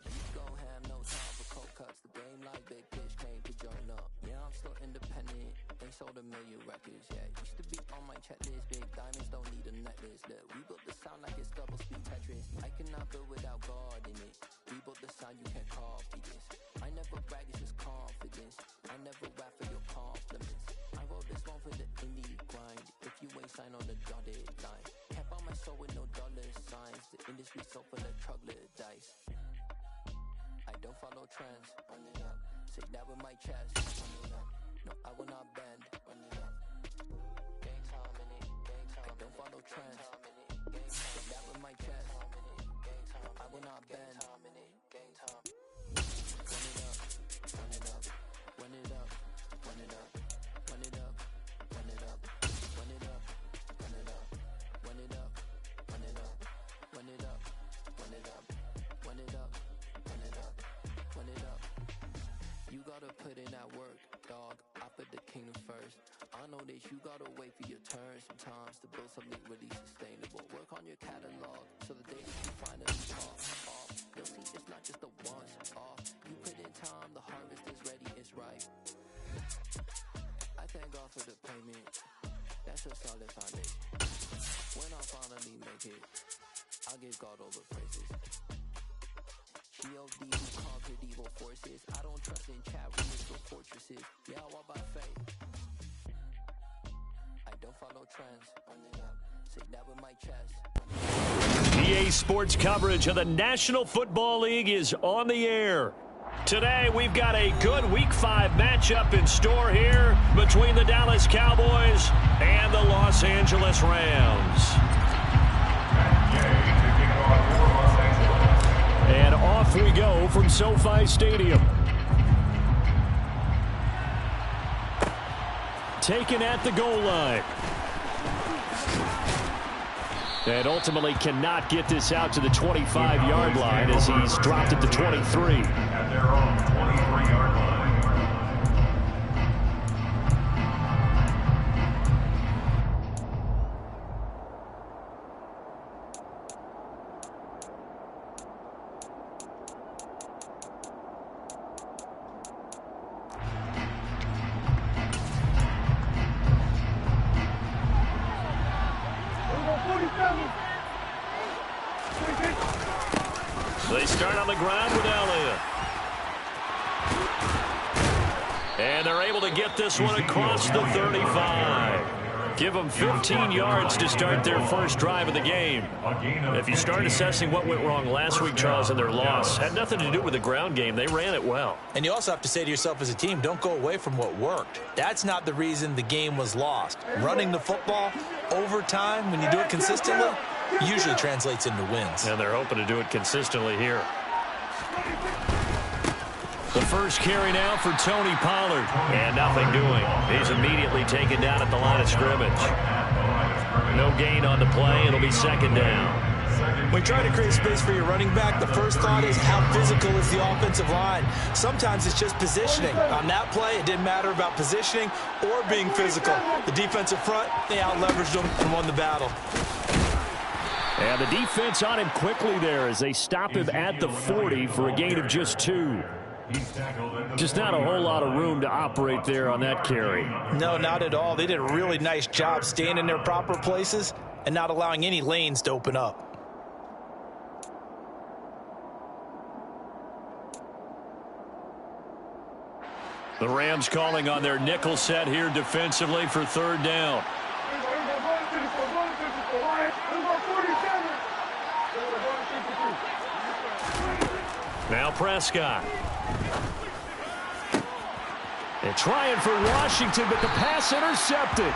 So you go ham, no time for cold cuts. The game like big fish came to join up. Yeah, I'm still independent. They sold 1 million records. Yeah, used to be on my checklist. Big diamonds don't need a necklace. Look, we built the sound like it's double speed Tetris. I cannot build without God in it. We built the sound, you can't copy this. I never brag, it's just confidence. I never rap for your compliments. I wrote this one for the indie grind. If you ain't signed on the dotted line, can't buy my soul with no dollar signs. The industry so full of troglodytes. I don't follow trends. Run it up. Say that with my chest. Run it up. No, I will not bend. Run it up. Gang time in it. Gang time. I don't follow trends. Say that with my chest. I will not bend. Gang time. Run it up. Run it up. Run it up. Run it up. Run it up. Run it up. Run it up. Run it up. Run it up. Run it up. Run it up. Run it up. Run it up. Run it up. Run it up. You gotta put in that work, dog. I put the kingdom first. I know that you gotta wait for your turn sometimes to build something really sustainable. Work on your catalog so the day that you finally pop off, you'll see it's not just a once off. You put in time, the harvest is ready, it's ripe. I thank God for the payment. That's a solid foundation. When I finally make it, I give God all the praises. G.O.D. who conquered evil forces. I don't trust in chariots or fortresses. Yeah, I walk by faith. I don't follow trends. Run it up. Say that with my chest. EA Sports coverage of the National Football League is on the air. Today, we've got a good Week 5 matchup in store here between the Dallas Cowboys and the Los Angeles Rams. And off we go from SoFi Stadium. Taken at the goal line. And ultimately cannot get this out to the 25-yard line as he's dropped it to 23. At their own 23-yard line. They start on the ground with Elliott. And they're able to get this one across the 35. Give them 15 yards to start their first drive of the game. If you start assessing what went wrong last week, Charles, in their loss, had nothing to do with the ground game. They ran it well. And you also have to say to yourself as a team, don't go away from what worked. That's not the reason the game was lost. Running the football over time, when you do it consistently, usually translates into wins. And they're hoping to do it consistently here. The first carry now for Tony Pollard. And nothing doing. He's immediately taken down at the line of scrimmage. No gain on the play. It'll be second down. When trying to create space for your running back, the first thought is how physical is the offensive line. Sometimes it's just positioning. On that play, it didn't matter about positioning or being physical. The defensive front, they out-leveraged them and won the battle. And the defense on him quickly there as they stop him at the 40 for a gain of just 2. Just not a whole lot of room to operate there on that carry. No, not at all. They did a really nice job staying in their proper places and not allowing any lanes to open up. The Rams calling on their nickel set here defensively for third down. Now Prescott. They're trying for Washington, but the pass intercepted.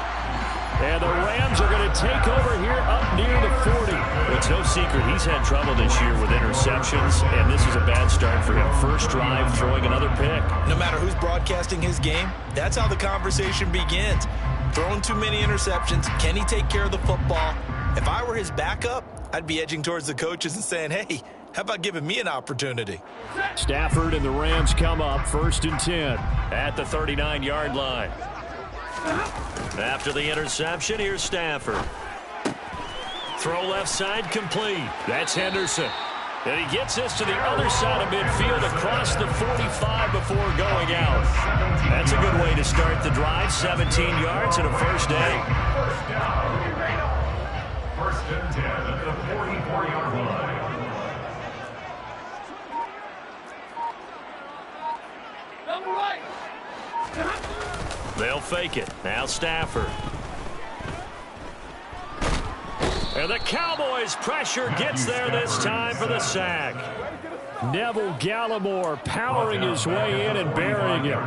And the Rams are going to take over here up near the 40. It's no secret he's had trouble this year with interceptions, and this is a bad start for him. First drive, throwing another pick. No matter who's broadcasting his game, that's how the conversation begins. Throwing too many interceptions. Can he take care of the football? If I were his backup, I'd be edging towards the coaches and saying, hey, how about giving me an opportunity? Stafford and the Rams come up first and 10 at the 39-yard line. After the interception, here's Stafford. Throw left side complete. That's Henderson. And he gets us to the other side of midfield across the 45 before going out. That's a good way to start the drive. 17 yards and a first down. First and 10 at the 44-yard line. They'll fake it. Now Stafford. And the Cowboys' pressure gets there this time for the sack. Neville Gallimore powering his way in and burying him.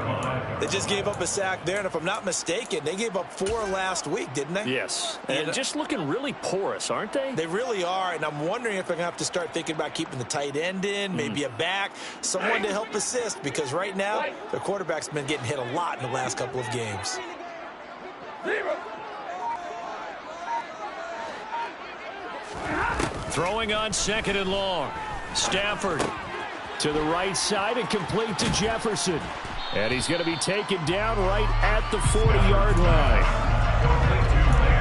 They just gave up a sack there, and if I'm not mistaken, they gave up 4 last week, didn't they? Yes. And just looking really porous, aren't they? They really are, and I'm wondering if they're going to have to start thinking about keeping the tight end in, maybe a back, someone to help assist, because right now, their quarterback's been getting hit a lot in the last couple of games. Throwing on 2nd and long. Stafford to the right side and complete to Jefferson. And he's going to be taken down right at the 40-yard line.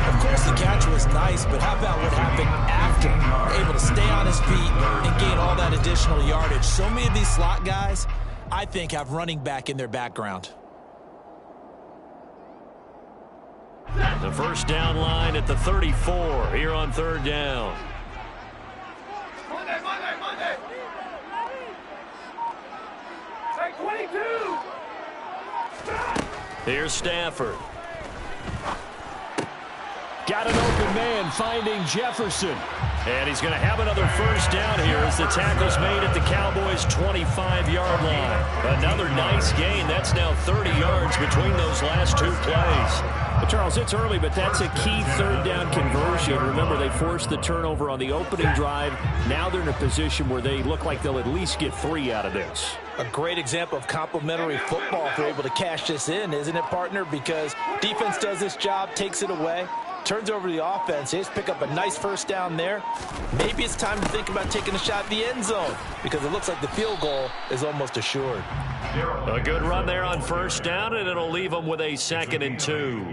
Of course, the catch was nice, but how about what happened after? Able to stay on his feet and gain all that additional yardage. So many of these slot guys, I think, have running back in their background. The first down line at the 34 here on 3rd down. Monday. Take 22. Here's Stafford. Got an open man finding Jefferson. And he's going to have another first down here as the tackle's made at the Cowboys' 25-yard line. Another nice gain. That's now 30 yards between those last 2 plays. But Charles, it's early, but that's a key 3rd down conversion. Remember, they forced the turnover on the opening drive. Now they're in a position where they look like they'll at least get 3 out of this. A great example of complementary football if they're able to cash this in, isn't it, partner? Because defense does this job, takes it away, turns over the offense. They just pick up a nice first down there. Maybe it's time to think about taking a shot at the end zone because it looks like the field goal is almost assured. A good run there on first down, and it'll leave them with a 2nd and 2.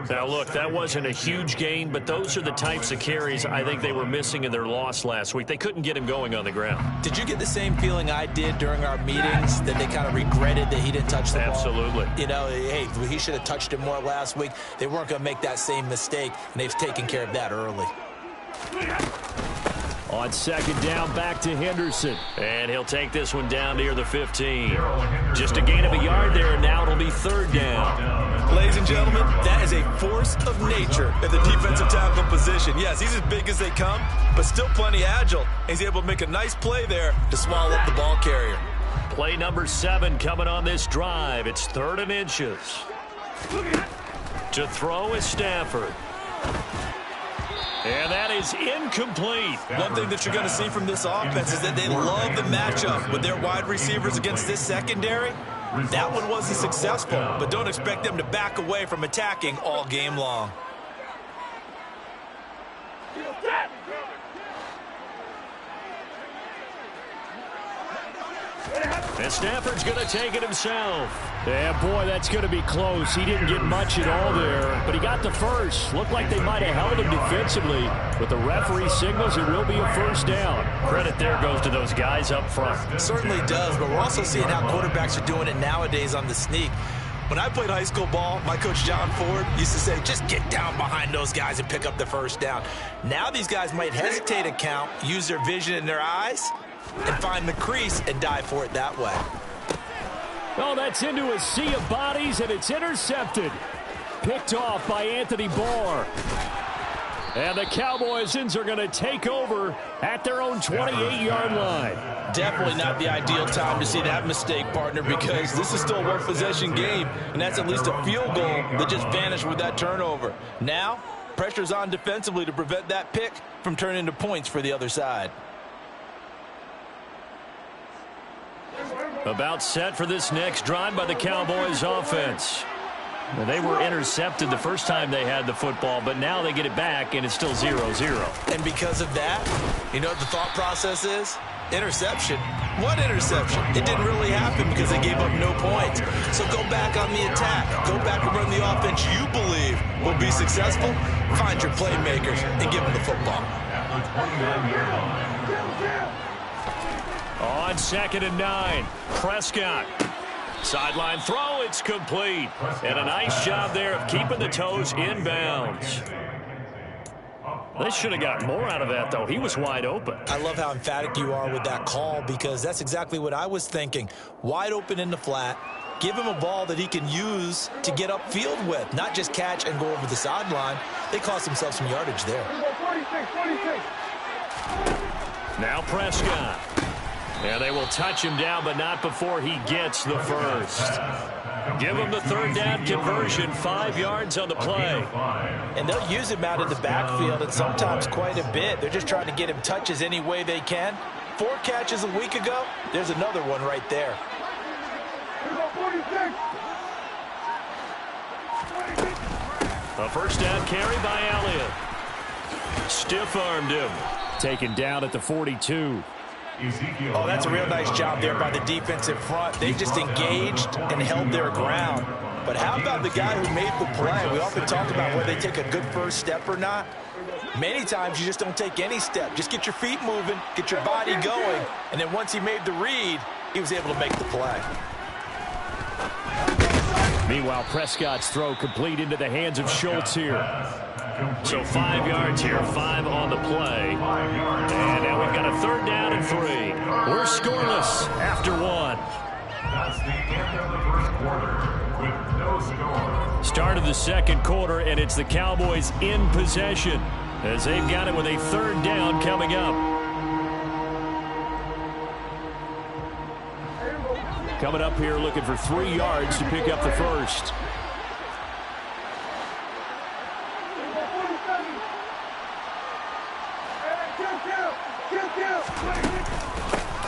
Now, look, that wasn't a huge gain, but those are the types of carries I think they were missing in their loss last week. They couldn't get him going on the ground. Did you get the same feeling I did during our meetings, that they kind of regretted that he didn't touch the ball? Absolutely. You know, hey, he should have touched it more last week. They weren't going to make that same mistake, and they've taken care of that early. On 2nd down, back to Henderson. And he'll take this one down near the 15. Just a gain of a yard there, and now it'll be 3rd down. Ladies and gentlemen, that is a force of nature at the defensive tackle position. Yes, he's as big as they come, but still plenty agile. He's able to make a nice play there to swallow up the ball carrier. Play number 7 coming on this drive. It's 3rd and inches. To throw is Stafford. And that is incomplete. One thing that you're going to see from this offense is that they love the matchup with their wide receivers against this secondary. That one wasn't successful, but don't expect them to back away from attacking all game long. And Stafford's going to take it himself. Yeah, boy, that's going to be close. He didn't get much at all there, but he got the first. Looked like they might have held him defensively. With the referee signals, it will be a first down. Credit there goes to those guys up front. It certainly does, but we're also seeing how quarterbacks are doing it nowadays on the sneak. When I played high school ball, my coach John Ford used to say, just get down behind those guys and pick up the first down. Now these guys might hesitate to count, use their vision in their eyes, and find the crease and dive for it that way. Oh, that's into a sea of bodies, and it's intercepted. Picked off by Anthony Barr. And the Cowboysans are going to take over at their own 28-yard line. Definitely not the ideal time to see that mistake, partner, because this is still a one-possession game, and that's at least a field goal that just vanished with that turnover. Now, pressure's on defensively to prevent that pick from turning into points for the other side. About set for this next drive by the Cowboys offense. They were intercepted the first time they had the football, but now they get it back, and it's still 0-0. And because of that, you know what the thought process is? Interception. What interception? It didn't really happen because they gave up no points. So go back on the attack. Go back and run the offense you believe will be successful. Find your playmakers and give them the football. On 2nd and 9, Prescott. Sideline throw, it's complete. And a nice job there of keeping the toes in bounds. They should have got more out of that, though. He was wide open. I love how emphatic you are with that call, because that's exactly what I was thinking. Wide open in the flat. Give him a ball that he can use to get upfield with, not just catch and go over the sideline. They cost themselves some yardage there. 46. Now Prescott. And they will touch him down, but not before he gets the first. Give him the 3rd down conversion, 5 yards on the play. And they'll use him out in the backfield, and sometimes quite a bit. They're just trying to get him touches any way they can. 4 catches a week ago, there's another one right there. 46. A first down carry by Elliott. Stiff-armed him. Taken down at the 42. Oh, that's a real nice job there by the defensive front. They just engaged and held their ground. But how about the guy who made the play? We often talk about whether they take a good first step or not. Many times you just don't take any step. Just get your feet moving, get your body going, and then once he made the read, he was able to make the play. Meanwhile, Prescott's throw complete into the hands of Schultz here. So 5 yards here, 5 on the play. And now we've got a 3rd down and 3. We're scoreless after 1. That's the end of the first quarter with no score. Start of the 2nd quarter, and it's the Cowboys in possession as they've got it with a 3rd down coming up. Coming up here looking for 3 yards to pick up the first.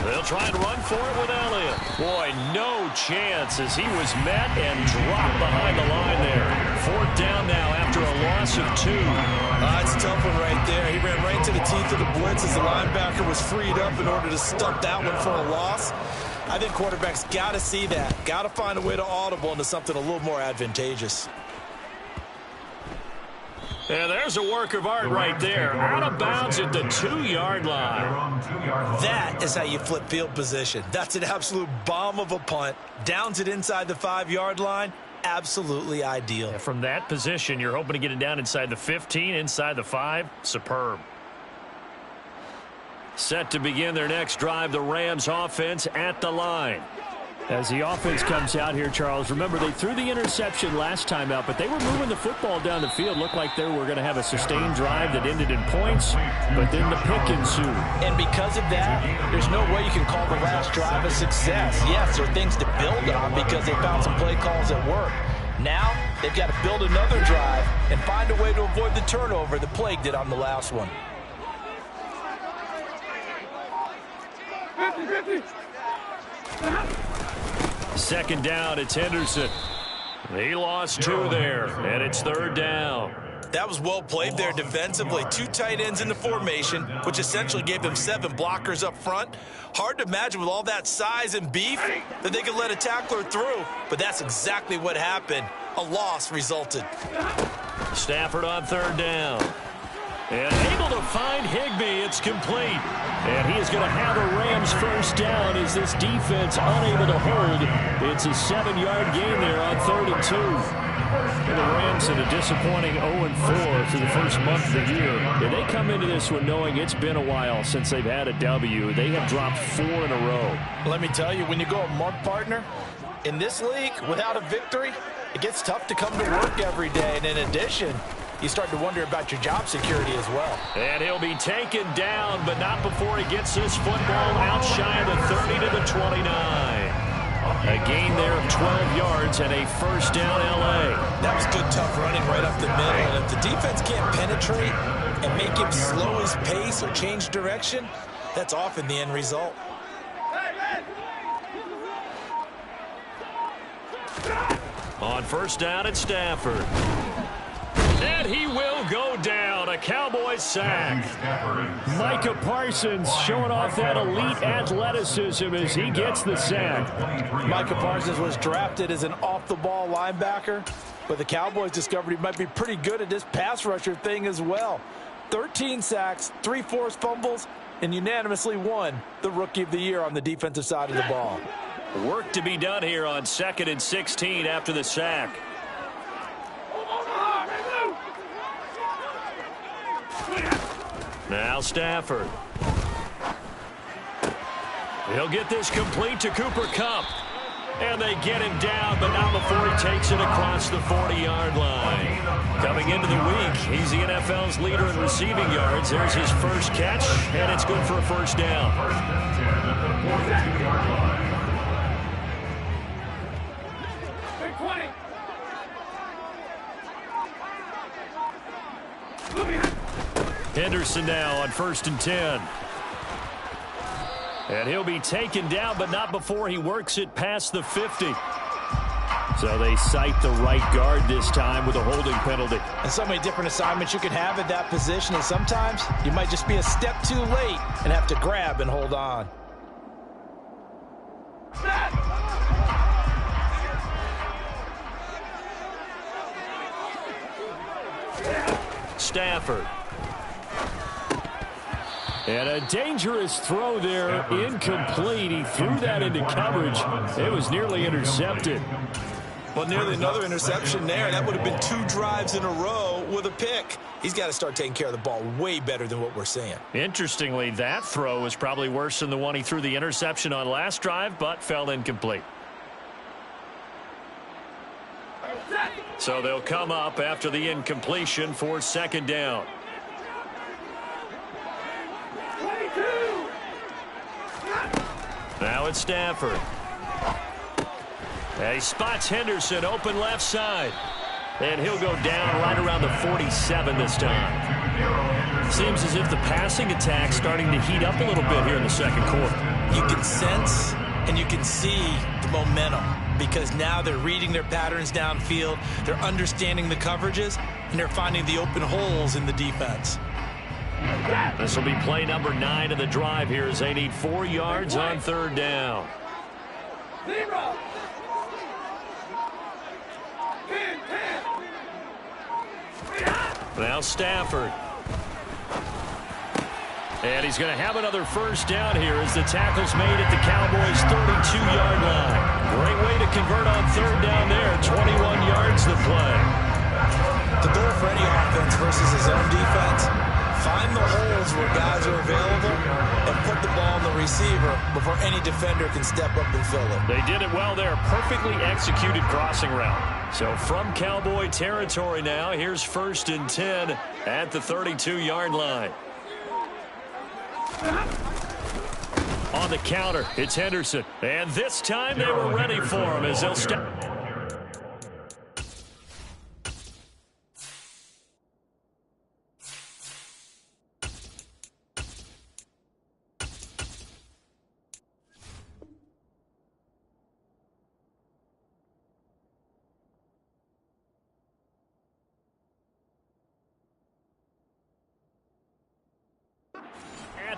They'll try and run for it with Elliott. Boy, no chance as he was met and dropped behind the line there. 4th down now after a loss of 2. It's a tough one right there. He ran right to the teeth of the blitz as the linebacker was freed up in order to stop that one for a loss. I think quarterbacks got to see that. Got to find a way to audible into something a little more advantageous. And there's a work of art right there. Out of bounds at the 2-yard line. That is how you flip field position. That's an absolute bomb of a punt. Downs it inside the 5-yard line. Absolutely ideal. From that position, you're hoping to get it down inside the 15, inside the 5. Superb. Set to begin their next drive, the Rams offense at the line. As the offense comes out here, Charles, remember they threw the interception last time out, but they were moving the football down the field. Looked like they were going to have a sustained drive that ended in points, but then the pick ensued. And because of that, there's no way you can call the last drive a success. Yes, there are things to build on because they found some play calls that work. Now, they've got to build another drive and find a way to avoid the turnover that plagued it on the last one. 50. 2nd down, it's Henderson. He lost 2 there, and it's 3rd down. That was well played there defensively. 2 tight ends in the formation, which essentially gave them 7 blockers up front. Hard to imagine with all that size and beef that they could let a tackler through, but that's exactly what happened. A loss resulted. Stafford on 3rd down. And able to find Higbee. It's complete. And he is going to have a Rams first down as this defense unable to hold. It's a 7-yard gain there on 3rd and 2. And the Rams in a disappointing 0-4 through the first month of the year. And they come into this one knowing it's been a while since they've had a W. They have dropped 4 in a row. Let me tell you, when you go a month partner, in this league, without a victory, it gets tough to come to work every day. And in addition, you start to wonder about your job security as well. And he'll be taken down, but not before he gets this football out shy of the 30 to the 29. A gain there of 12 yards and a first down L.A. That was good, tough running right up the middle. And if the defense can't penetrate and make him slow his pace or change direction, that's often the end result. On first down at Stafford. And he will go down. A Cowboys sack. Micah Parsons showing off that elite athleticism as he gets the sack. Micah Parsons was drafted as an off-the-ball linebacker, but the Cowboys discovered he might be pretty good at this pass rusher thing as well. 13 sacks, 3 forced fumbles, and unanimously won the Rookie of the Year on the defensive side of the ball. Work to be done here on 2nd and 16 after the sack. Now Stafford. He'll get this complete to Cooper Kupp. And they get him down, but not before he takes it across the 40-yard line. Coming into the week, he's the NFL's leader in receiving yards. There's his first catch, and it's good for a first down. Henderson now on 1st and 10. And he'll be taken down, but not before he works it past the 50. So they cite the right guard this time with a holding penalty. And so many different assignments you can have at that position, and sometimes you might just be a step too late and have to grab and hold on. Stafford. And a dangerous throw there, incomplete. He threw that into coverage. It was nearly intercepted. Well, nearly another interception there. That would have been 2 drives in a row with a pick. He's got to start taking care of the ball way better than what we're seeing. Interestingly, that throw was probably worse than the one he threw the interception on last drive, but fell incomplete. So they'll come up after the incompletion for 2nd down. Now it's Stafford. And he spots Henderson open left side. And he'll go down right around the 47 this time. Seems as if the passing attack's starting to heat up a little bit here in the second quarter. You can sense and you can see the momentum because now they're reading their patterns downfield, they're understanding the coverages, and they're finding the open holes in the defense. This will be play number 9 of the drive here as they need 4 yards on 3rd down. Now Stafford. And he's going to have another first down here as the tackle's made at the Cowboys' 32-yard line. Great way to convert on 3rd down there. 21 yards to play. The goal for any offense versus his own defense, find the holes where guys are available and put the ball on the receiver before any defender can step up and fill it. They did it well there. Perfectly executed crossing route. So from Cowboy territory now, here's 1st and 10 at the 32-yard line. On the counter, it's Henderson. And this time they were ready for him as they'll step.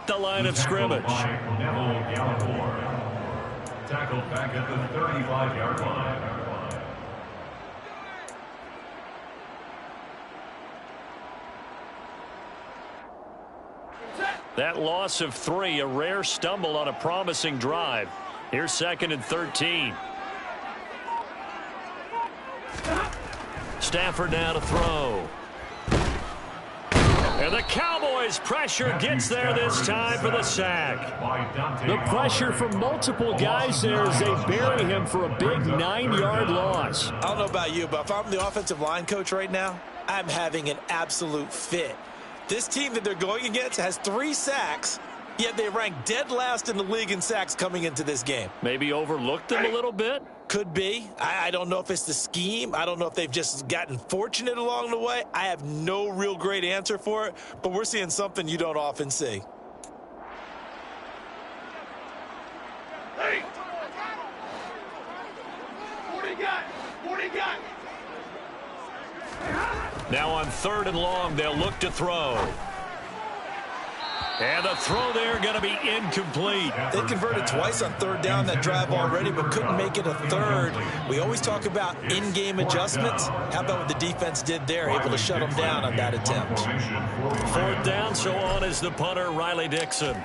The line of scrimmage. Tackled back at the 35-yard line. That loss of 3, a rare stumble on a promising drive. Here's 2nd and 13. Stafford now to throw. And the Cowboys' pressure gets there this time for the sack. The pressure from multiple guys there as they bury him for a big 9-yard loss. I don't know about you, but if I'm the offensive line coach right now, I'm having an absolute fit. This team that they're going against has 3 sacks, yet they rank dead last in the league in sacks coming into this game. Maybe overlooked them a little bit? Could be. I don't know if it's the scheme. I don't know if they've just gotten fortunate along the way. I have no real great answer for it, but we're seeing something you don't often see. Hey! What do you got? What do you got? Now on 3rd and long, they'll look to throw. And the throw there going to be incomplete. They converted twice on third down that drive already, but couldn't make it a third. We always talk about in-game adjustments. How about what the defense did there, able to shut them down on that attempt? Fourth down, so on is the punter, Riley Dixon.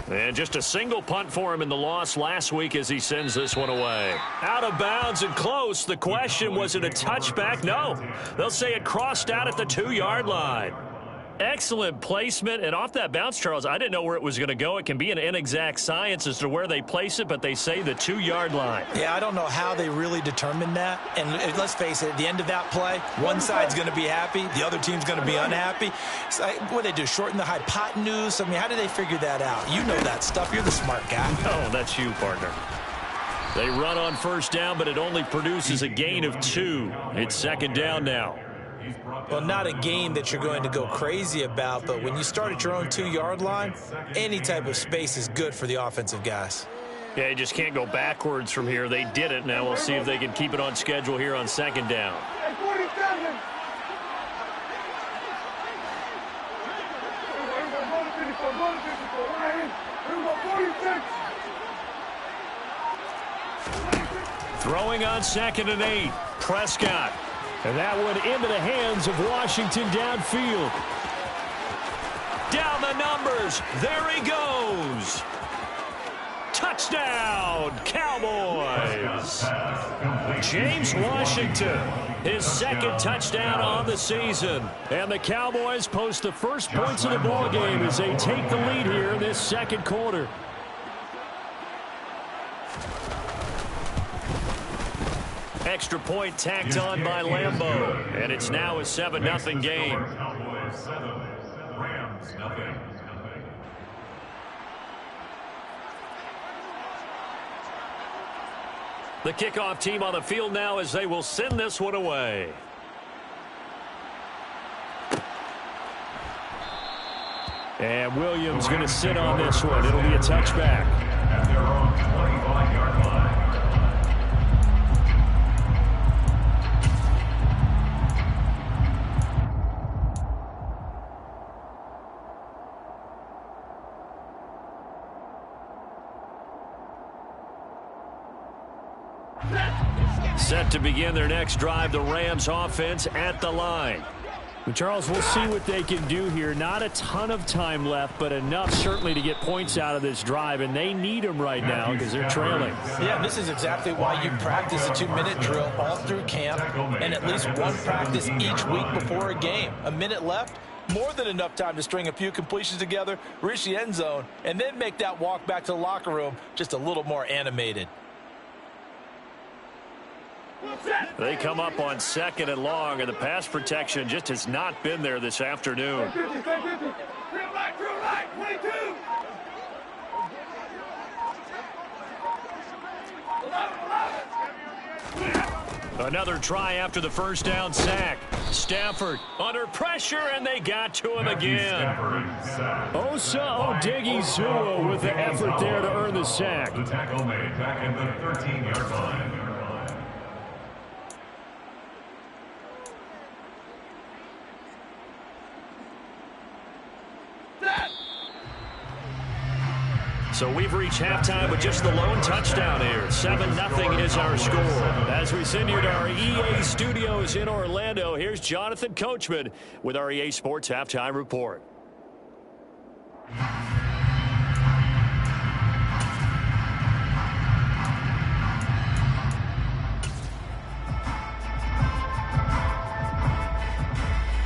And just a single punt for him in the loss last week as he sends this one away. Out of bounds and close. The question, was it a touchback? No. They'll say it crossed out at the 2-yard line. Excellent placement, and off that bounce, Charles, I didn't know where it was going to go. It can be an inexact science as to where they place it, but they say the 2-yard line. Yeah, I don't know how they really determined that. And let's face it, at the end of that play, one side's going to be happy, the other team's going to be unhappy. So, what do they do, shorten the hypotenuse? I mean, how do they figure that out? You know that stuff. You're the smart guy. Oh, that's you, partner. They run on first down, but it only produces a gain of 2. It's second down now. Well, not a game that you're going to go crazy about, but when you start at your own 2-yard line, any type of space is good for the offensive guys. Yeah, you just can't go backwards from here. They did it. Now we'll see if they can keep it on schedule here on second down. Throwing on 2nd and 8. Prescott. And that one into the hands of Washington downfield. Down the numbers. There he goes. Touchdown, Cowboys. James Washington, his second touchdown on the season. And the Cowboys post the first points of the ballgame as they take the lead here in this second quarter. Extra point tacked on by Lambeau. And it's now a 7-0 game. The kickoff team on the field now as they will send this one away. And Williams going to sit on this one. It'll be a touchback. At their own 25-yard line. Set to begin their next drive, the Rams offense at the line. Charles, we'll see what they can do here. Not a ton of time left, but enough certainly to get points out of this drive, and they need them right now because they're trailing. Yeah, this is exactly why you practice a 2-minute drill all through camp and at least one practice each week before a game. A minute left, more than enough time to string a few completions together, reach the end zone, and then make that walk back to the locker room just a little more animated. They come up on 2nd and long, and the pass protection just has not been there this afternoon. Another try after the first down sack. Stafford under pressure, and they got to him again. Osa Odighizuwa with the effort there to earn the sack. The tackle made back in the 13-yard line. So we've reached halftime with just the lone touchdown here. 7-0 is our score. As we send you to our EA studios in Orlando, here's Jonathan Coachman with our EA Sports Halftime Report.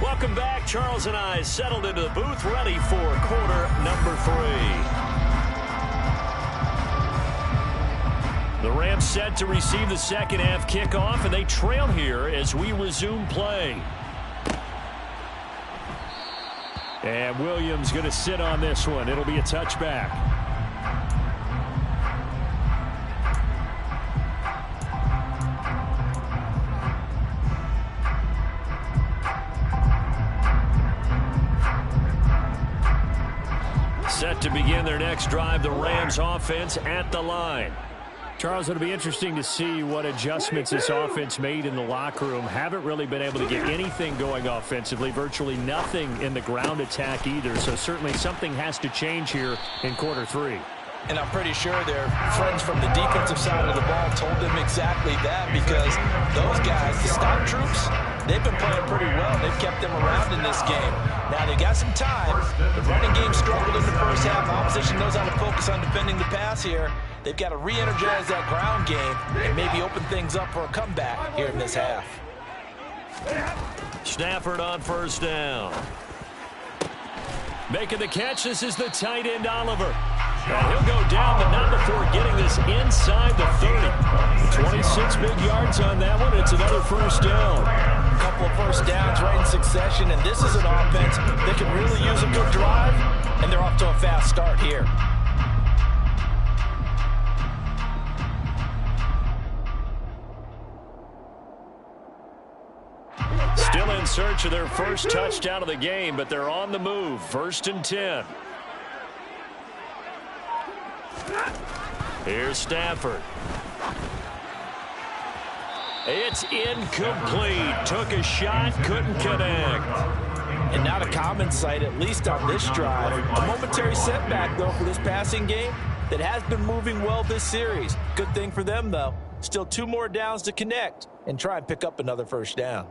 Welcome back. Charles and I settled into the booth, ready for quarter number 3. The Rams set to receive the second half kickoff, and they trail here as we resume play. And Williams going to sit on this one. It'll be a touchback. Set to begin their next drive, the Rams offense at the line. Charles, it'll be interesting to see what adjustments this offense made in the locker room. Haven't really been able to get anything going offensively, virtually nothing in the ground attack either. So certainly something has to change here in quarter 3. And I'm pretty sure their friends from the defensive side of the ball told them exactly that, because those guys, the stock troops, they've been playing pretty well. They've kept them around in this game. Now, they've got some time. The running game struggled in the first half. Opposition knows how to focus on defending the pass here. They've got to re-energize that ground game and maybe open things up for a comeback here in this half. Stafford on first down. Making the catch, this is the tight end, Oliver. And he'll go down, but not before getting this inside the 30. 26 big yards on that one. It's another first down. A couple of first downs right in succession, and this is an offense that can really use a good drive, and they're off to a fast start here. Still in search of their first touchdown of the game, but they're on the move. 1st and 10. Here's Stafford. It's incomplete. Took a shot, couldn't connect. And not a common sight, at least on this drive. A momentary setback, though, for this passing game that has been moving well this series. Good thing for them, though. Still 2 more downs to connect and try and pick up another first down.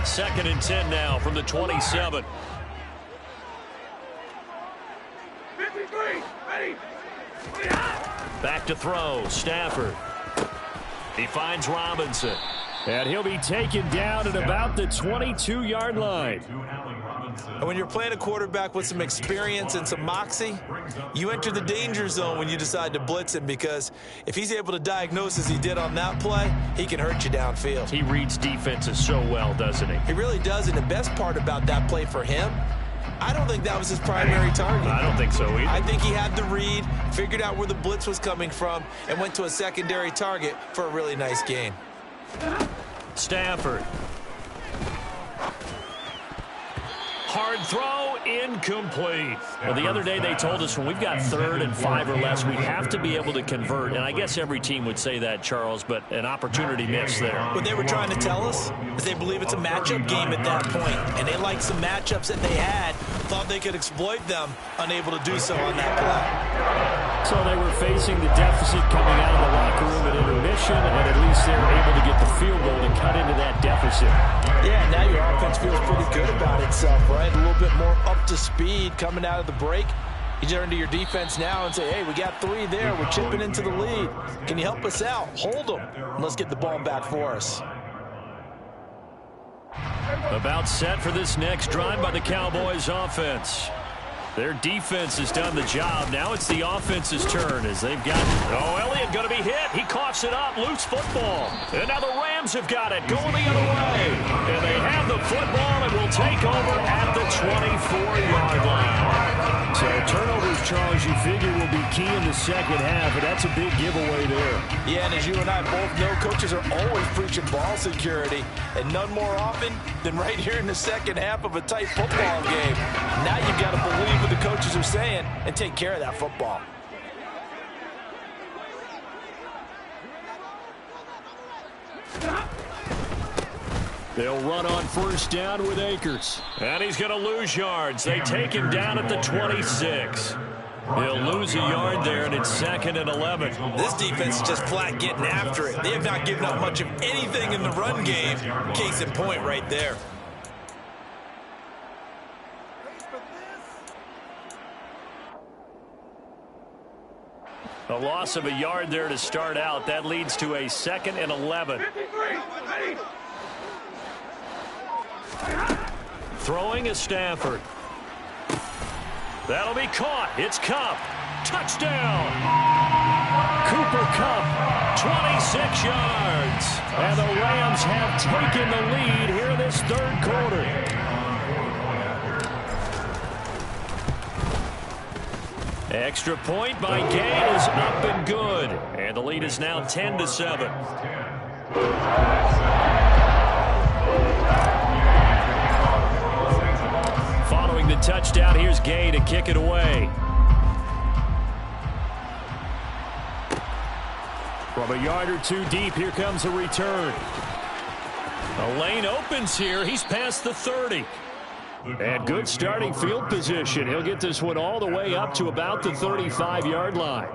Second and 10 now from the 27. 53, ready. Back to throw, Stafford. He finds Robinson. And he'll be taken down at about the 22-yard line. And when you're playing a quarterback with some experience and some moxie, you enter the danger zone when you decide to blitz him, because if he's able to diagnose as he did on that play, he can hurt you downfield. He reads defenses so well, doesn't he? He really does, and the best part about that play for him, I don't think that was his primary target. I don't think so either. I think he had the read, figured out where the blitz was coming from, and went to a secondary target for a really nice gain. Stafford. Hard throw, incomplete. Well, the other day they told us when we've got 3rd and 5 or less, we have to be able to convert. And I guess every team would say that, Charles, but an opportunity missed there. What they were trying to tell us is they believe it's a matchup game at that point, and they liked some matchups that they had, thought they could exploit them, unable to do so on that play. So they were facing the deficit coming out of the locker room at intermission, and at least they were able to get the field goal to cut into that deficit. Yeah, now your offense feels pretty good about itself, right? A little bit more up to speed coming out of the break. You turn to your defense now and say, hey, we got 3 there. We're chipping into the lead. Can you help us out? Hold them, and let's get the ball back for us. About set for this next drive by the Cowboys offense. Their defense has done the job. Now it's the offense's turn as they've got... Oh, Elliott going to be hit. He coughs it up. Loose football. And now the Rams have got it. Going the other way. And they have the football and will take over at the 24-yard line. So turnovers, Charles, you figure will be key in the second half, but that's a big giveaway there. Yeah, and as you and I both know, coaches are always preaching ball security, and none more often than right here in the second half of a tight football game. Now you've got to believe what the coaches are saying and take care of that football. They'll run on first down with Akers. And he's going to lose yards. They take him down at the 26. He'll lose a yard there, and it's 2nd and 11. This defense is just flat getting after it. They have not given up much of anything in the run game. Case in point right there. A loss of a yard there to start out. That leads to a 2nd and 11. 53, ready. Throwing is Stafford. That'll be caught. It's Kupp. Touchdown. Cooper Kupp, 26 yards. And the Rams have taken the lead here in this 3rd quarter. Extra point by Gay is up and good. And the lead is now 10-7. touchdown. Here's Gay to kick it away. From a yard or two deep, here comes a return. A lane opens here. He's past the 30. And good starting field position. He'll get this one all the way up to about the 35-yard line.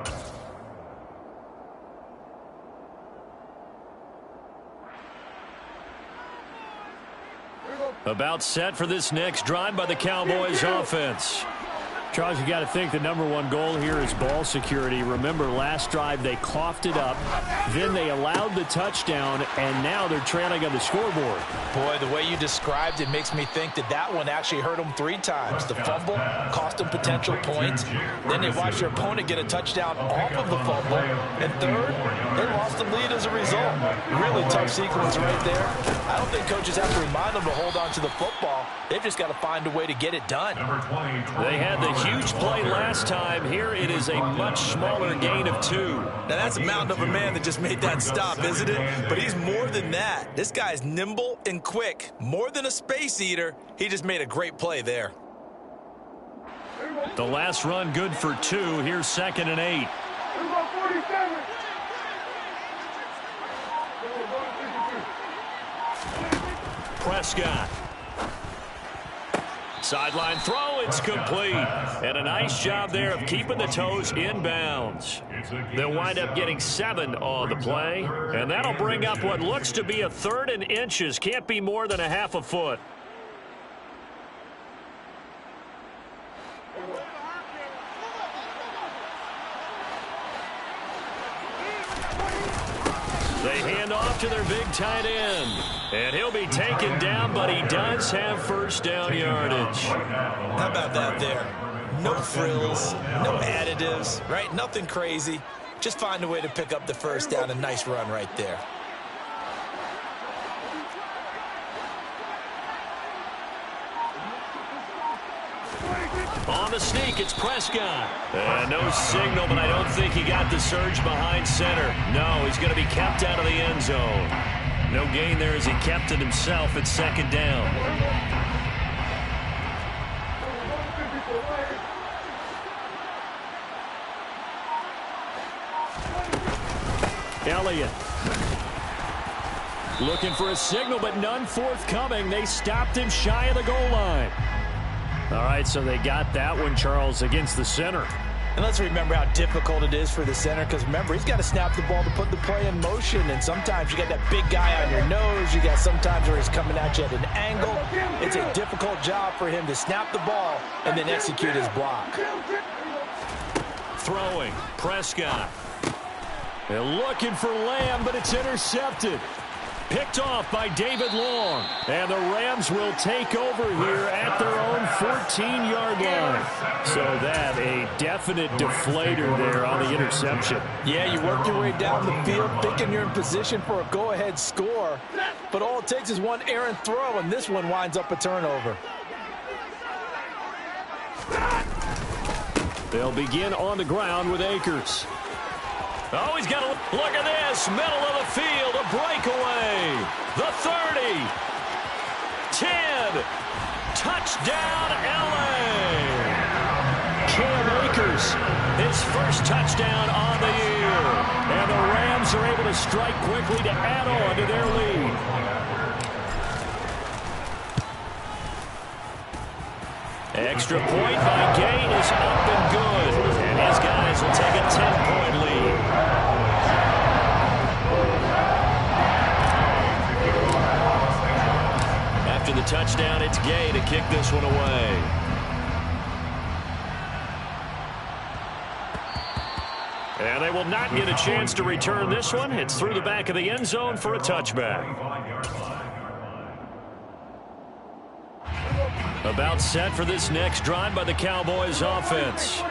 About set for this next drive by the Cowboys offense. Charles, you got to think the #1 goal here is ball security. Remember, last drive they coughed it up, then they allowed the touchdown, and now they're trailing on the scoreboard. Boy, the way you described it makes me think that one actually hurt them 3 times. The fumble cost them potential points. Then they watched their opponent get a touchdown off of the fumble. And third, they lost the lead as a result. Really tough sequence right there. I don't think coaches have to remind them to hold on to the football. They've just got to find a way to get it done. They had the huge play last time. Here it is a much smaller gain of 2. Now that's a mountain of a man that just made that stop, isn't it? But he's more than that. This guy's nimble and quick. More than a space eater. He just made a great play there. The last run good for 2. Here's 2nd and 8. Prescott. Sideline throw, it's complete. And a nice job there of keeping the toes in bounds. They'll wind up getting 7 on the play. And that'll bring up what looks to be a 3rd and inches. Can't be more than a half a foot. They hand off to their big tight end. And he'll be taken down, but he does have first down yardage. How about that there? No frills, no additives, right? Nothing crazy. Just find a way to pick up the first down. A nice run right there. On the sneak, it's Prescott. No signal, but I don't think he got the surge behind center. No, he's going to be kept out of the end zone. No gain there as he kept it himself at 2nd down. Elliott. Looking for a signal, but none forthcoming. They stopped him shy of the goal line. All right, so they got that one, Charles, against the center. And let's remember how difficult it is for the center, because remember, he's got to snap the ball to put the play in motion, and sometimes you got that big guy on your nose. You got sometimes where he's coming at you at an angle. It's a difficult job for him to snap the ball and then execute his block. Throwing, Prescott. They're looking for Lamb, but it's intercepted. Picked off by David Long. And the Rams will take over here at their own 14-yard line. So that a definite deflator there on the interception. Yeah, you work your way down the field thinking you're in position for a go-ahead score. But all it takes is one errant throw, and this one winds up a turnover. They'll begin on the ground with Akers. Oh, he's got a look at this. Middle of the field, a breakaway. The 30. 10. Touchdown, L.A. Cam Akers, his first touchdown on the year. And the Rams are able to strike quickly to add on to their lead. Extra point by Gain is up and good. And his guys will take a 10-point lead. After the touchdown, it's Gay to kick this one away. And they will not get a chance to return this one. It's through the back of the end zone for a touchback. About set for this next drive by the Cowboys offense.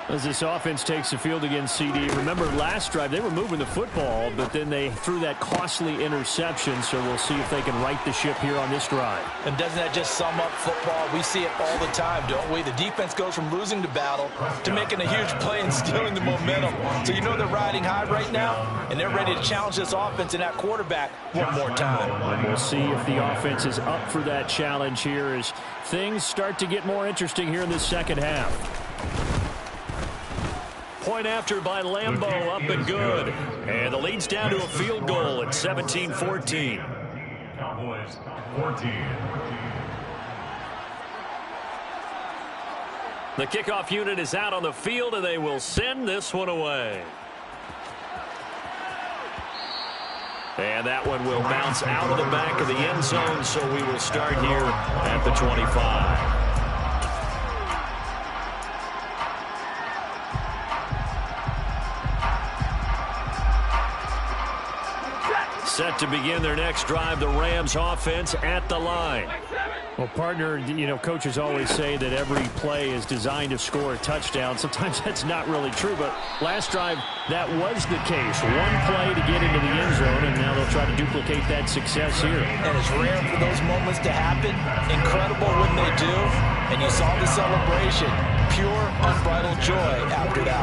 As this offense takes the field against CD. Remember, last drive, they were moving the football, but then they threw that costly interception, so we'll see if they can right the ship here on this drive. And doesn't that just sum up football? We see it all the time, don't we? The defense goes from losing the battle to making a huge play and stealing the momentum. So you know they're riding high right now, and they're ready to challenge this offense and that quarterback one more time. And we'll see if the offense is up for that challenge here as things start to get more interesting here in this second half. Point after by Lambeau, up and good. And the lead's down to a field goal at 17-14. Cowboys 14. The kickoff unit is out on the field, and they will send this one away. And that one will bounce out of the back of the end zone, so we will start here at the 25. Set to begin their next drive, the Rams offense at the line. Well, partner, you know, coaches always say that every play is designed to score a touchdown. Sometimes that's not really true, but last drive, that was the case. One play to get into the end zone, and now they'll try to duplicate that success here. And it's rare for those moments to happen. Incredible when they do. And you saw the celebration. Pure, unbridled joy after that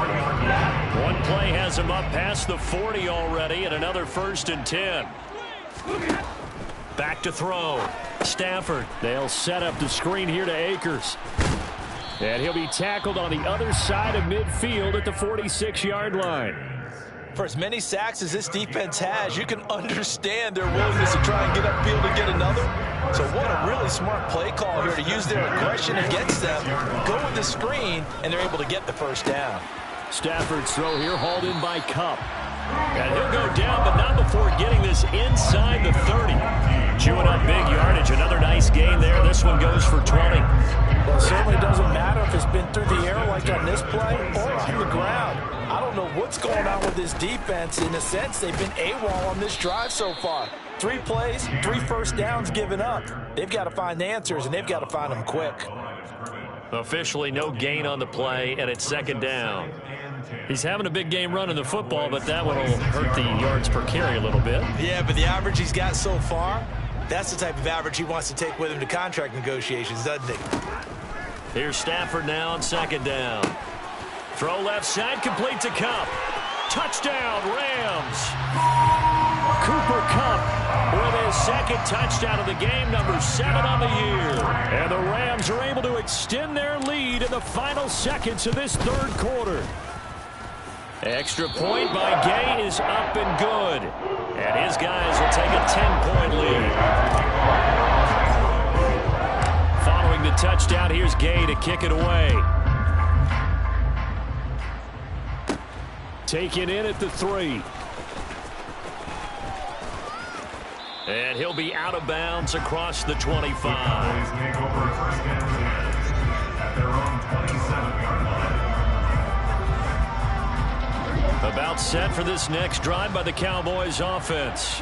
one. One play has him up past the 40 already, and another 1st and 10. Back to throw. Stafford. They'll set up the screen here to Akers. And he'll be tackled on the other side of midfield at the 46-yard line. For as many sacks as this defense has, you can understand their willingness to try and get upfield and get another. So what a really smart play call here to use their aggression against them, go with the screen, and they're able to get the first down. Stafford's throw here hauled in by Kupp. And he'll go down, but not before getting this inside the 30. Chewing up big yardage. Another nice gain there. This one goes for 20. Well, it certainly doesn't matter if it's been through the air like on this play or on the ground. I don't know what's going on with this defense. In a sense, they've been AWOL on this drive so far. 3 plays, 3 first downs given up. They've got to find answers, and they've got to find them quick. Officially no gain on the play, and it's 2nd down. He's having a big game running the football, but that one will hurt the yards per carry a little bit. Yeah, but the average he's got so far, that's the type of average he wants to take with him to contract negotiations, doesn't he? Here's Stafford now on 2nd down. Throw left side, complete to Kupp. Touchdown, Rams. Cooper Kupp with his 2nd touchdown of the game, number 7 on the year. And the Rams are able to extend their lead in the final seconds of this 3rd quarter. Extra point by Gay is up and good. And his guys will take a 10-point lead. Following the touchdown, here's Gay to kick it away. Taken in at the 3. And he'll be out of bounds across the 25. Cowboys take over 1st and 10 at their own 27-yard line. About set for this next drive by the Cowboys offense.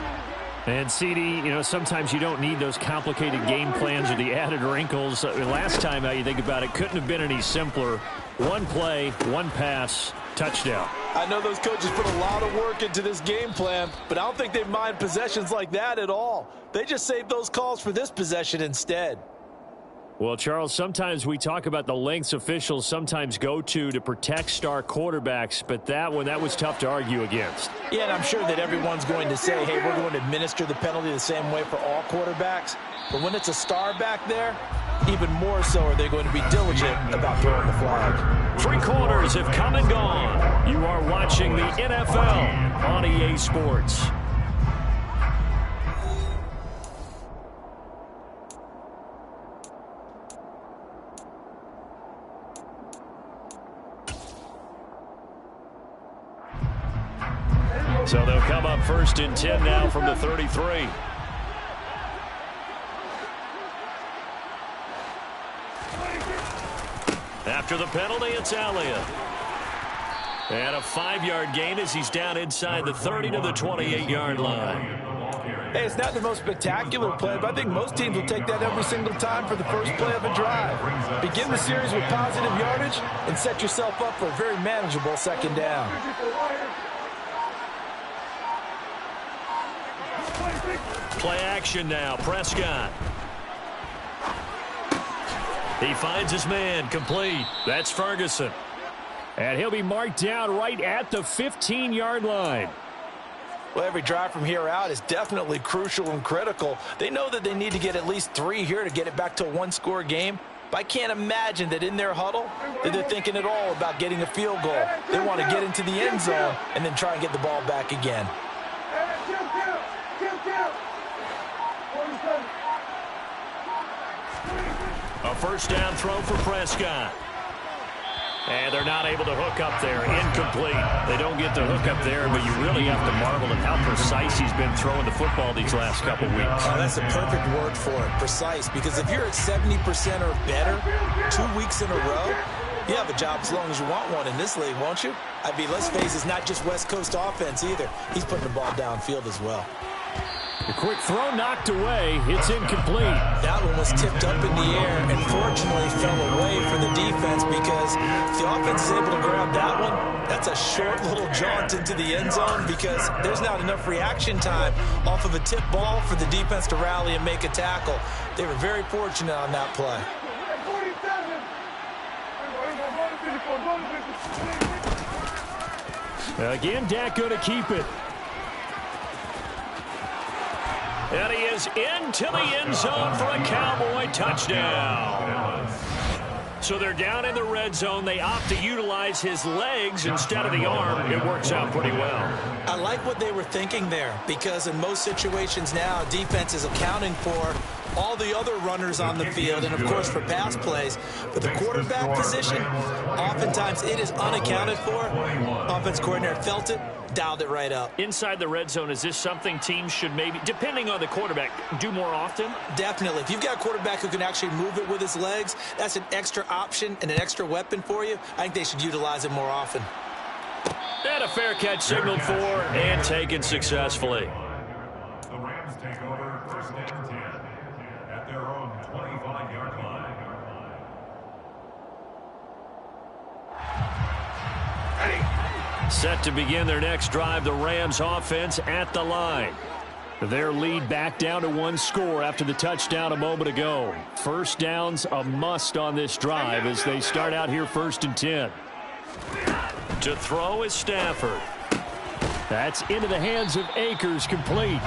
And CD, you know, sometimes you don't need those complicated game plans or the added wrinkles. Last time out, you think about it, couldn't have been any simpler. 1 play, 1 pass, touchdown. I know those coaches put a lot of work into this game plan, but I don't think they mind possessions like that at all. They just save those calls for this possession instead. Well, Charles, sometimes we talk about the lengths officials sometimes go to protect star quarterbacks, but that was tough to argue against. Yeah, and I'm sure that everyone's going to say, hey, we're going to administer the penalty the same way for all quarterbacks. But when it's a star back there, even more so are they going to be diligent about throwing the flag. 3 quarters have come and gone. You are watching the NFL on EA Sports. So they'll come up 1st and 10 now from the 33. After the penalty, it's Elliott. And a 5-yard gain as he's down inside the 30 to the 28-yard line. Hey, it's not the most spectacular play, but I think most teams will take that every single time for the first play of a drive. Begin the series with positive yardage and set yourself up for a very manageable 2nd down. Play action now. Prescott. He finds his man. Complete. That's Ferguson. And he'll be marked down right at the 15-yard line. Well, every drive from here out is definitely crucial and critical. They know that they need to get at least 3 here to get it back to a one-score game. But I can't imagine that in their huddle that they're thinking at all about getting a field goal. They want to get into the end zone and then try and get the ball back again. A first down throw for Prescott. And they're not able to hook up there. Incomplete. They don't get the hook up there, but you really have to marvel at how precise he's been throwing the football these last couple weeks. Oh, that's a perfect word for it, precise, because if you're at 70% or better 2 weeks in a row, you have a job as long as you want one in this league, won't you? I mean, let's face it, it's not just West Coast offense either. He's putting the ball downfield as well. The quick throw knocked away. It's incomplete. That one was tipped up in the air and fortunately fell away for the defense, because if the offense is able to grab that one, that's a short little jaunt into the end zone, because there's not enough reaction time off of a tip ball for the defense to rally and make a tackle. They were very fortunate on that play. Again, Dak going to keep it. And he is into the end zone for a Cowboy touchdown. So they're down in the red zone. They opt to utilize his legs instead of the arm. It works out pretty well. I like what they were thinking there, because in most situations now, defense is accounting for all the other runners on the field and, of course, for pass plays. But the quarterback position, oftentimes it is unaccounted for. Offense coordinator felt it, dialed it right up. Inside the red zone, is this something teams should maybe, depending on the quarterback, do more often? Definitely. If you've got a quarterback who can actually move it with his legs, that's an extra option and an extra weapon for you. I think they should utilize it more often. And a fair catch signaled for and taken successfully. The Rams take over first and 10 at their own 25-yard line. Set to begin their next drive, the Rams offense at the line. Their lead back down to 1 score after the touchdown a moment ago. First down's a must on this drive as they start out here 1st and 10. To throw is Stafford. That's into the hands of Akers, complete.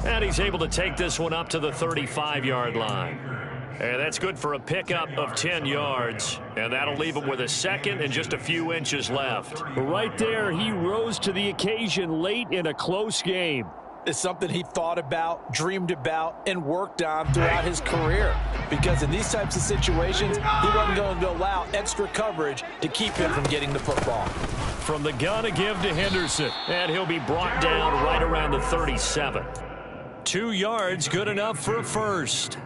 And he's able to take this one up to the 35-yard line. And that's good for a pickup of 10 yards. And that'll leave him with a second and just a few inches left. Right there, he rose to the occasion late in a close game. It's something he thought about, dreamed about, and worked on throughout his career. Because in these types of situations, he wasn't going to allow extra coverage to keep him from getting the football. From the gun, a give to Henderson. And he'll be brought down right around the 37. 2 yards, good enough for a first.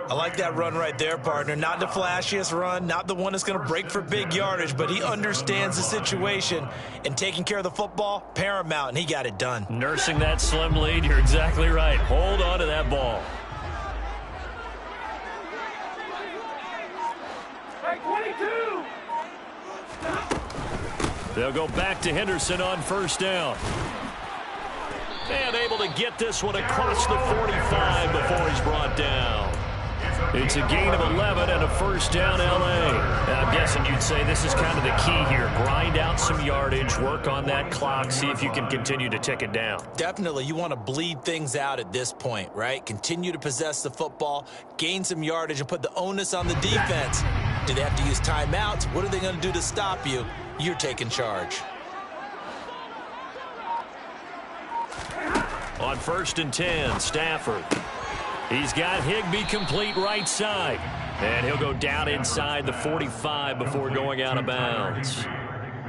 I like that run right there, partner. Not the flashiest run, not the one that's going to break for big yardage, but he understands the situation, and taking care of the football, paramount, and he got it done. Nursing that slim lead, you're exactly right. Hold on to that ball. They'll go back to Henderson on first down. And able to get this one across the 45 before he's brought down. It's a gain of 11 and a first down, L.A. I'm guessing you'd say this is kind of the key here. Grind out some yardage, work on that clock, see if you can continue to tick it down. Definitely. You want to bleed things out at this point, right? Continue to possess the football, gain some yardage, and put the onus on the defense. Do they have to use timeouts? What are they going to do to stop you? You're taking charge. On 1st and 10, Stafford. He's got Higbee complete right side. And he'll go down inside the 45 before going out of bounds.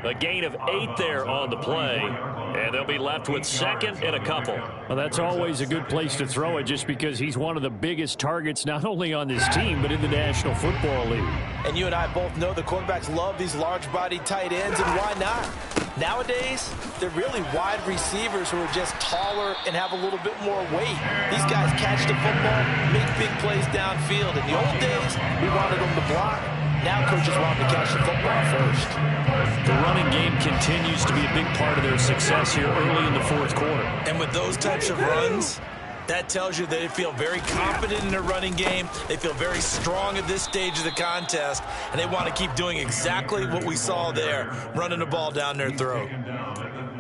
A gain of 8 there on the play. And they'll be left with second and a couple. Well, that's always a good place to throw it just because he's one of the biggest targets not only on this team but in the National Football League. And you and I both know the quarterbacks love these large-bodied tight ends, and why not? Nowadays, they're really wide receivers who are just taller and have a little bit more weight. These guys catch the football, make big plays downfield. In the old days, we wanted them to block. Now coaches want them to catch the football first. The running game continues to be a big part of their success here early in the 4th quarter. And with those types of runs, that tells you that they feel very confident in their running game. They feel very strong at this stage of the contest, and they want to keep doing exactly what we saw there, running the ball down their throat.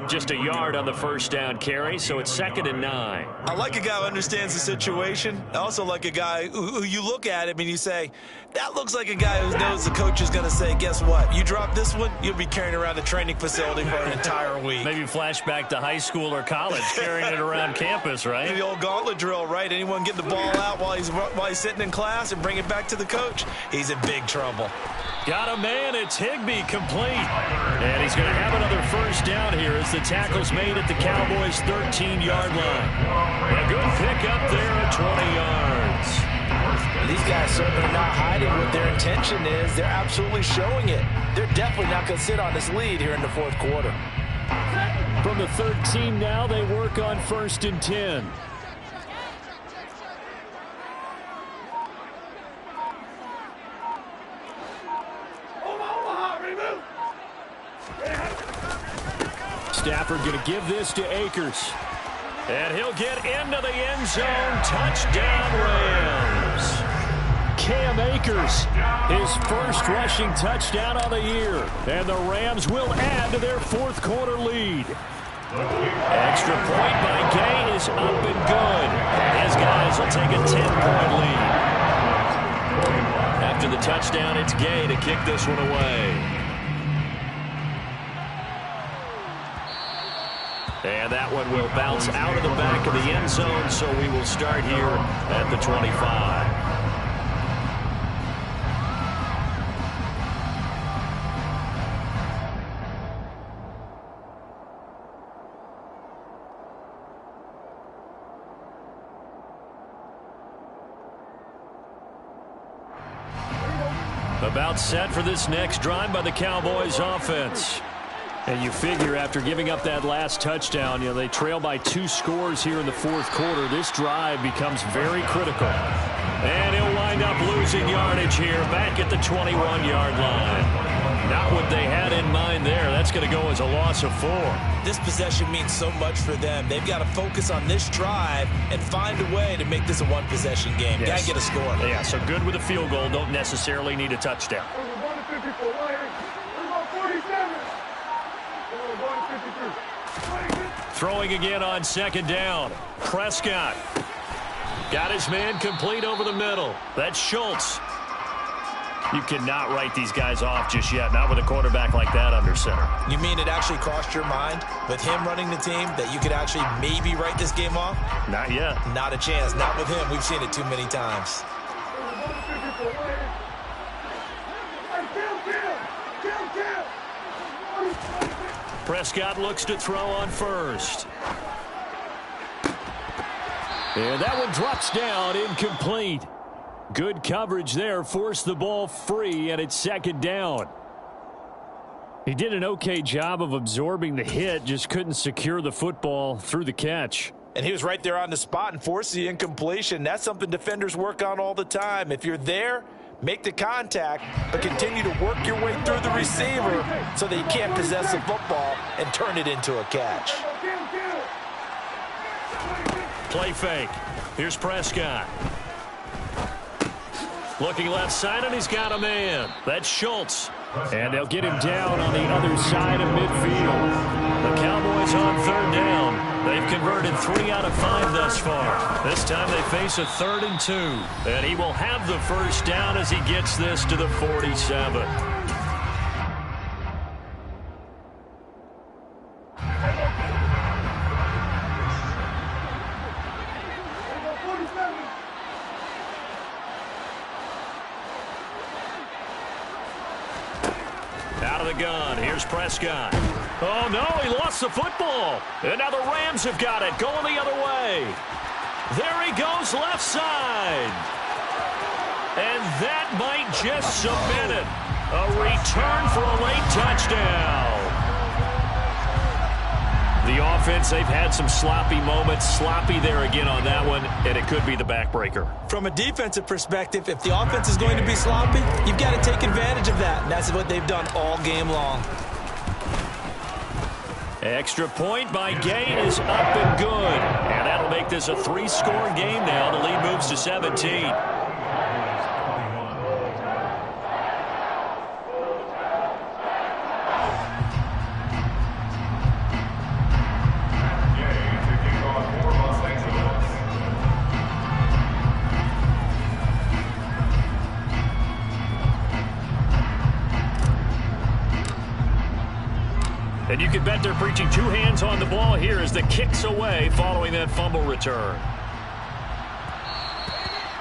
Just a yard on the first down carry, so it's 2nd and 9. I like a guy who understands the situation. I also like a guy who you look at him and you say, that looks like a guy who knows the coach is going to say, guess what? You drop this one, you'll be carrying around the training facility for an entire week. Maybe flashback to high school or college, carrying it around campus, right? The old gauntlet drill, right? Anyone get the ball out while he's sitting in class and bring it back to the coach? He's in big trouble. Got a man. It's Higbee, complete. And he's going to have another first down here as the tackle's made at the Cowboys' 13-yard line. A good pick up there at 20 yards. These guys certainly are not hiding what their intention is. They're absolutely showing it. They're definitely not going to sit on this lead here in the fourth quarter. From the 13 now, they work on 1st and 10. Stafford going to give this to Akers. And he'll get into the end zone. Touchdown, Rams. Cam Akers, his first rushing touchdown of the year. And the Rams will add to their fourth quarter lead. Extra point by Gay is up and good. His guys will take a 10-point lead. After the touchdown, it's Gay to kick this one away. And that one will bounce out of the back of the end zone, so we will start here at the 25. About set for this next drive by the Cowboys offense. And you figure after giving up that last touchdown, they trail by 2 scores here in the fourth quarter. This drive becomes very critical. And he'll wind up losing yardage here back at the 21-yard line. Not what they had in mind there. That's going to go as a loss of 4. This possession means so much for them. They've got to focus on this drive and find a way to make this a one-possession game. Yes. Got to get a score. Yeah, so good with a field goal. Don't necessarily need a touchdown. Throwing again on 2nd down. Prescott got his man complete over the middle. That's Schultz. You cannot write these guys off just yet, not with a quarterback like that under center. You mean it actually crossed your mind with him running the team that you could actually maybe write this game off? Not yet. Not a chance. Not with him. We've seen it too many times. Prescott looks to throw on first. And that one drops down, incomplete. Good coverage there, forced the ball free, and it's 2nd down. He did an okay job of absorbing the hit, just couldn't secure the football through the catch. And he was right there on the spot and forced the incompletion. That's something defenders work on all the time. If you're there, make the contact, but continue to work your way through the receiver so that you can't possess the football and turn it into a catch. Play fake. Here's Prescott. Looking left side, and he's got a man. That's Schultz. And they'll get him down on the other side of midfield. The Cowboys on 3rd down. They've converted 3 out of 5 thus far. This time they face a 3rd and 2. And he will have the first down as he gets this to the 47. Out of the gun. Here's Prescott. Oh, no, he lost the football. And now the Rams have got it, going the other way. There he goes, left side. And that might just cement it. A return for a late touchdown. The offense, they've had some sloppy moments. Sloppy there again on that one, and it could be the backbreaker. From a defensive perspective, if the offense is going to be sloppy, you've got to take advantage of that. And that's what they've done all game long. Extra point by Gay is up and good. And that'll make this a 3-score game now. The lead moves to 17. And you can bet they're preaching two hands on the ball here as the kick's away following that fumble return.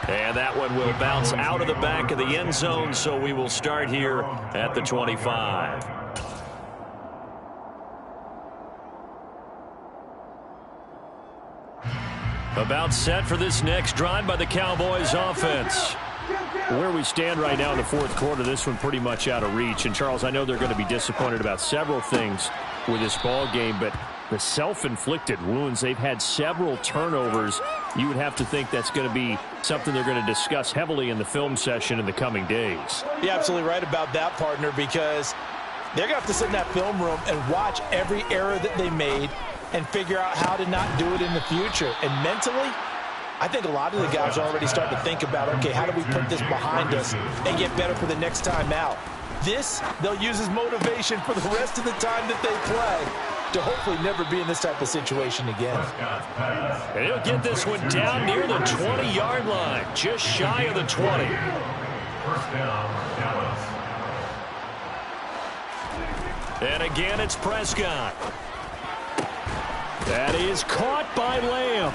And that one will bounce out of the back of the end zone, so we will start here at the 25. About set for this next drive by the Cowboys offense. Where we stand right now in the fourth quarter, this one pretty much out of reach. And, Charles, I know they're going to be disappointed about several things with this ball game, but the self-inflicted wounds, they've had several turnovers. You would have to think that's going to be something they're going to discuss heavily in the film session in the coming days. You're absolutely right about that, partner, because they're going to have to sit in that film room and watch every error that they made and figure out how to not do it in the future. And mentally, I think a lot of the guys are already starting to think about, okay, how do we put this behind us and get better for the next time out? This, they'll use as motivation for the rest of the time that they play to hopefully never be in this type of situation again. And he'll get this one down near the 20-yard line, just shy of the 20. First down, Dallas. And again, it's Prescott. That is caught by Lamb.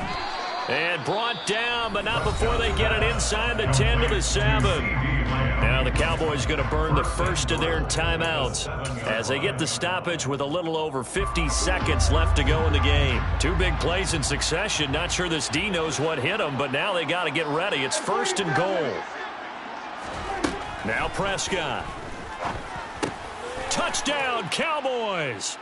And brought down, but not before they get it inside the 10 to the 7. Now the Cowboys going to burn the first of their timeouts as they get the stoppage with a little over 50 seconds left to go in the game. Two big plays in succession. Not sure this D knows what hit them, but now they got to get ready. It's first and goal. Now Prescott. Touchdown, Cowboys.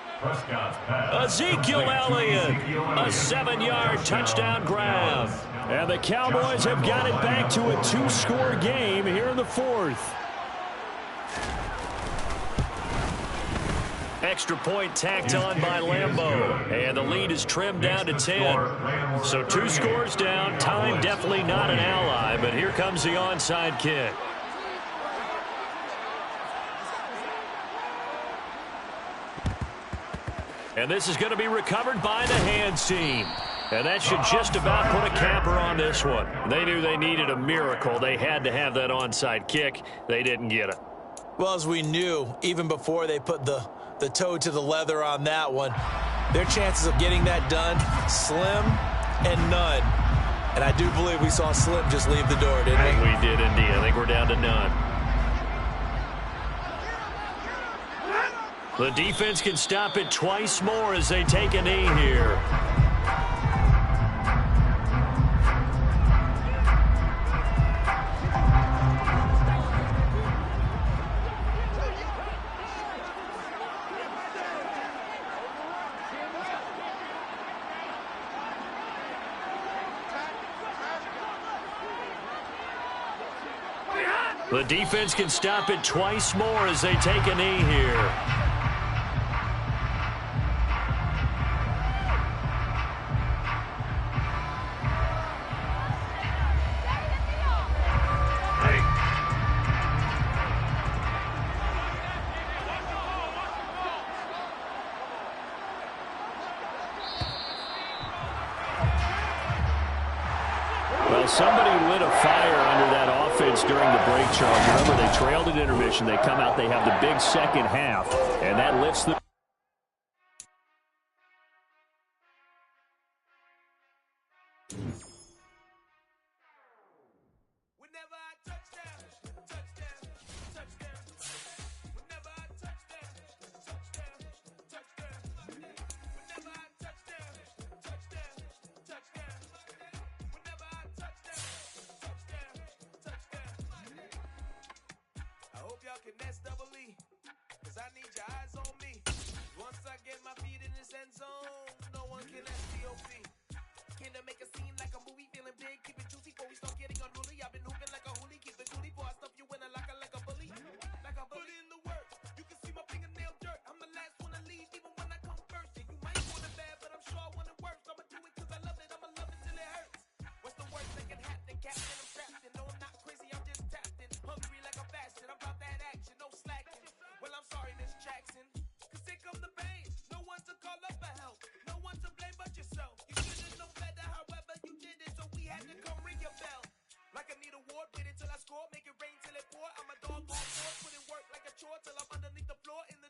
Ezekiel Elliott, a 7-yard touchdown grab. And the Cowboys have got it back to a 2-score game here in the fourth. Extra point tacked on by Lambeau. And the lead is trimmed down to 10. So 2 scores down. Time definitely not an ally, but here comes the onside kick. And this is going to be recovered by the hands team. And that should just about put a capper on this one. They knew they needed a miracle. They had to have that onside kick. They didn't get it. Well, as we knew, even before they put the toe to the leather on that one, their chances of getting that done, slim and none. And I do believe we saw Slim just leave the door, didn't we? We did indeed. I think we're down to none. The defense can stop it twice more as they take a knee here. The defense can stop it twice more as they take a knee here. Somebody lit a fire under that offense during the break, Charles. Remember, they trailed at intermission. They come out, they have the big second half, and that lifts the...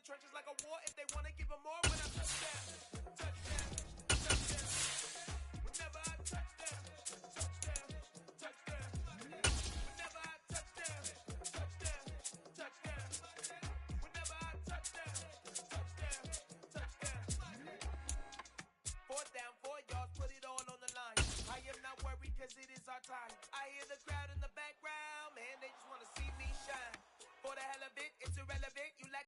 Trenches like a war if they want to give them more. cause it is our time. I hear the crowd in the background, man, they just wanna see me shine. For the hell of it, it's irrelevant, you like